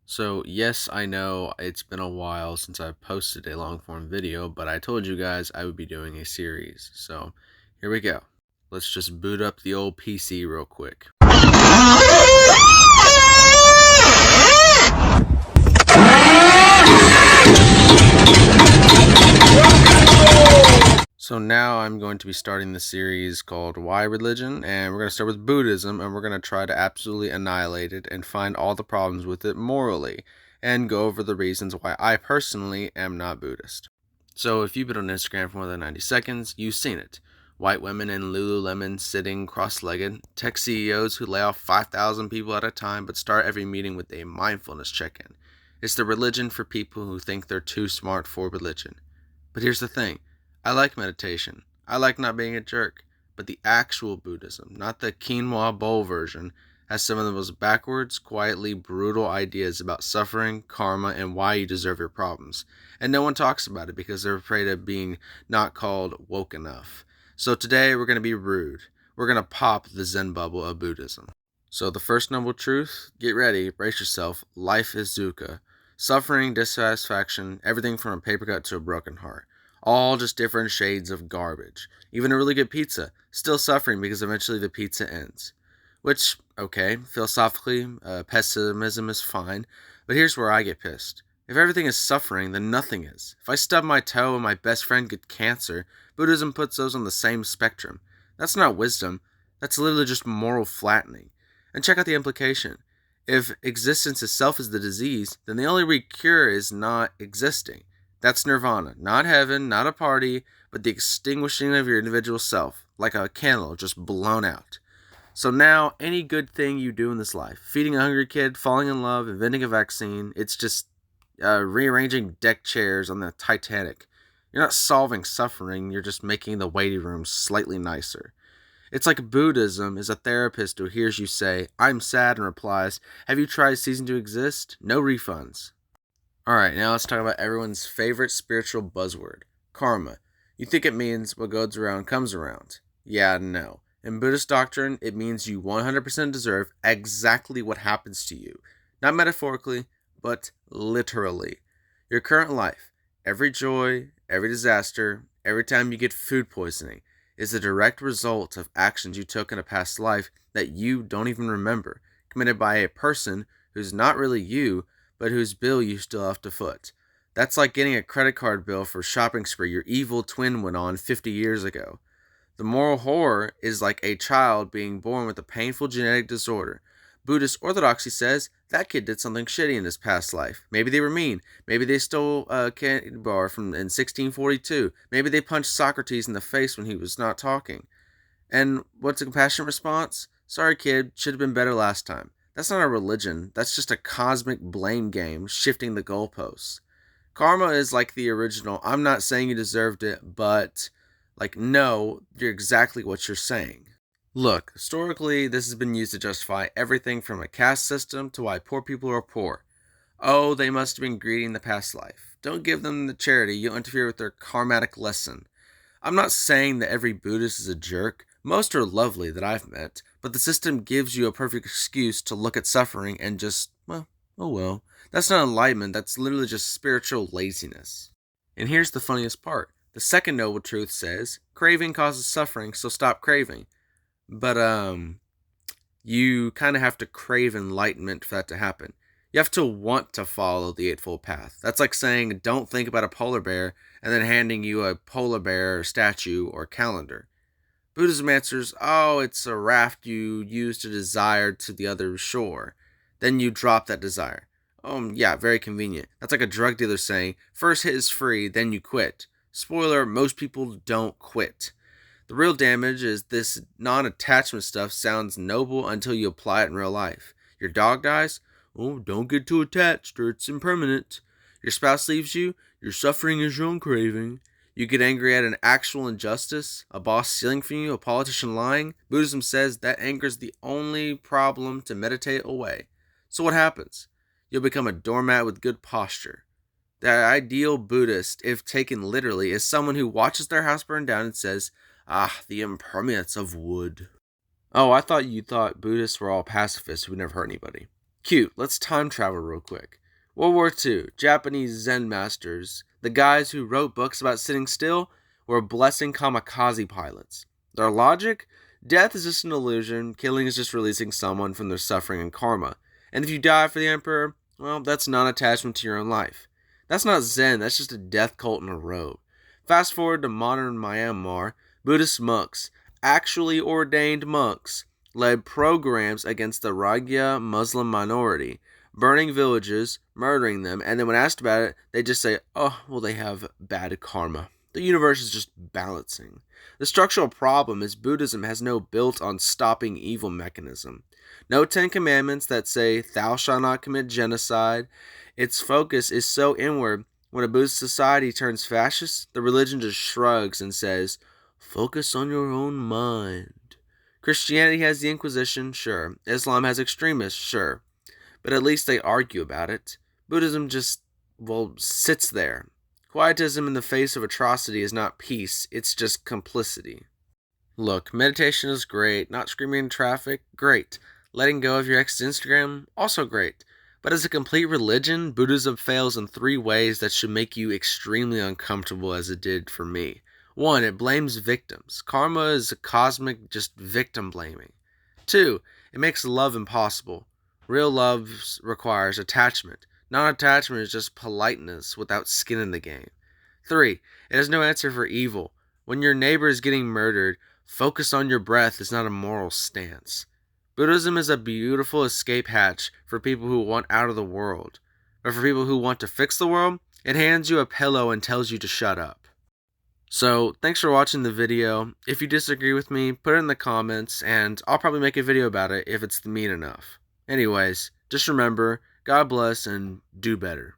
So, yes, I know it's been a while since I've posted a long form video, but I told you guys I would be doing a series. So, here we go. Let's just boot up the old PC real quick. So now I'm going to be starting the series called Why Religion, and we're going to start with Buddhism, and we're going to try to absolutely annihilate it and find all the problems with it morally, and go over the reasons why I personally am not Buddhist. So if you've been on Instagram for more than 90 seconds, you've seen it. White women in Lululemon sitting cross-legged, tech CEOs who lay off 5,000 people at a time but start every meeting with a mindfulness check-in. It's the religion for people who think they're too smart for religion. But here's the thing. I like meditation. I like not being a jerk. But the actual Buddhism, not the quinoa bowl version, has some of the most backwards, quietly brutal ideas about suffering, karma, and why you deserve your problems. And no one talks about it because they're afraid of being not called woke enough. So today we're going to be rude. We're going to pop the Zen bubble of Buddhism. So the first noble truth, get ready, brace yourself, life is dukkha. Suffering, dissatisfaction, everything from a paper cut to a broken heart. All just different shades of garbage. Even a really good pizza, still suffering because eventually the pizza ends. Which, okay, philosophically, pessimism is fine, but here's where I get pissed. If everything is suffering, then nothing is. If I stub my toe and my best friend gets cancer, Buddhism puts those on the same spectrum. That's not wisdom, that's literally just moral flattening. And check out the implication. If existence itself is the disease, then the only real cure is not existing. That's nirvana. Not heaven, not a party, but the extinguishing of your individual self, like a candle just blown out. So now, any good thing you do in this life, feeding a hungry kid, falling in love, inventing a vaccine, it's just rearranging deck chairs on the Titanic. You're not solving suffering, you're just making the waiting room slightly nicer. It's like Buddhism is a therapist who hears you say, I'm sad, and replies, have you tried ceasing to exist? No refunds. Alright, now let's talk about everyone's favorite spiritual buzzword, karma. You think it means what goes around comes around. Yeah, no. In Buddhist doctrine, it means you 100% deserve exactly what happens to you. Not metaphorically, but literally. Your current life, every joy, every disaster, every time you get food poisoning, is a direct result of actions you took in a past life that you don't even remember, committed by a person who's not really you, but whose bill you still have to foot. That's like getting a credit card bill for a shopping spree your evil twin went on 50 years ago. The moral horror is like a child being born with a painful genetic disorder. Buddhist orthodoxy says that kid did something shitty in his past life. Maybe they were mean. Maybe they stole a candy bar in 1642. Maybe they punched Socrates in the face when he was not talking. And what's a compassionate response? Sorry, kid, should have been better last time. That's not a religion. That's just a cosmic blame game, shifting the goalposts. Karma is like the original, I'm not saying you deserved it, but, no, you're exactly what you're saying. Look, historically, this has been used to justify everything from a caste system to why poor people are poor. Oh, they must have been greedy in the past life. Don't give them the charity, you'll interfere with their karmatic lesson. I'm not saying that every Buddhist is a jerk. Most are lovely that I've met, but the system gives you a perfect excuse to look at suffering and just, well, oh well. That's not enlightenment, that's literally just spiritual laziness. And here's the funniest part. The second noble truth says, craving causes suffering, so stop craving. But, you kind of have to crave enlightenment for that to happen. You have to want to follow the Eightfold Path. That's like saying, don't think about a polar bear, and then handing you a polar bear statue or calendar. Buddhism answers, oh, it's a raft you use to desire to the other shore. Then you drop that desire. Oh, yeah, very convenient. That's like a drug dealer saying, first hit is free, then you quit. Spoiler, most people don't quit. The real damage is this non-attachment stuff sounds noble until you apply it in real life. Your dog dies? Oh, don't get too attached or it's impermanent. Your spouse leaves you? Your suffering is your own craving. You get angry at an actual injustice, a boss stealing from you, a politician lying. Buddhism says that anger is the only problem to meditate away. So what happens? You'll become a doormat with good posture. The ideal Buddhist, if taken literally, is someone who watches their house burn down and says, ah, the impermanence of wood. Oh, I thought you thought Buddhists were all pacifists who never hurt anybody. Cute, let's time travel real quick. World War II, Japanese Zen masters, the guys who wrote books about sitting still, were blessing kamikaze pilots. Their logic? Death is just an illusion, killing is just releasing someone from their suffering and karma. And if you die for the Emperor, well, that's non-attachment to your own life. That's not Zen, that's just a death cult in a robe. Fast forward to modern Myanmar, Buddhist monks, actually ordained monks, led programs against the Rohingya Muslim minority, burning villages, murdering them, and then when asked about it, they just say, oh, well, they have bad karma. The universe is just balancing. The structural problem is Buddhism has no built on stopping evil mechanism. No 10 commandments that say, thou shalt not commit genocide. Its focus is so inward, when a Buddhist society turns fascist, the religion just shrugs and says, focus on your own mind. Christianity has the Inquisition, sure. Islam has extremists, sure. But at least they argue about it. Buddhism just, well, sits there. Quietism in the face of atrocity is not peace, it's just complicity. Look, meditation is great. Not screaming in traffic, great. Letting go of your ex's Instagram, also great. But as a complete religion, Buddhism fails in 3 ways that should make you extremely uncomfortable, as it did for me. 1, it blames victims. Karma is a cosmic just victim blaming. 2, it makes love impossible. Real love requires attachment. Non-attachment is just politeness without skin in the game. 3, it has no answer for evil. When your neighbor is getting murdered, focus on your breath is not a moral stance. Buddhism is a beautiful escape hatch for people who want out of the world. But for people who want to fix the world, it hands you a pillow and tells you to shut up. So, thanks for watching the video. If you disagree with me, put it in the comments, and I'll probably make a video about it if it's mean enough. Anyways, just remember, God bless and do better.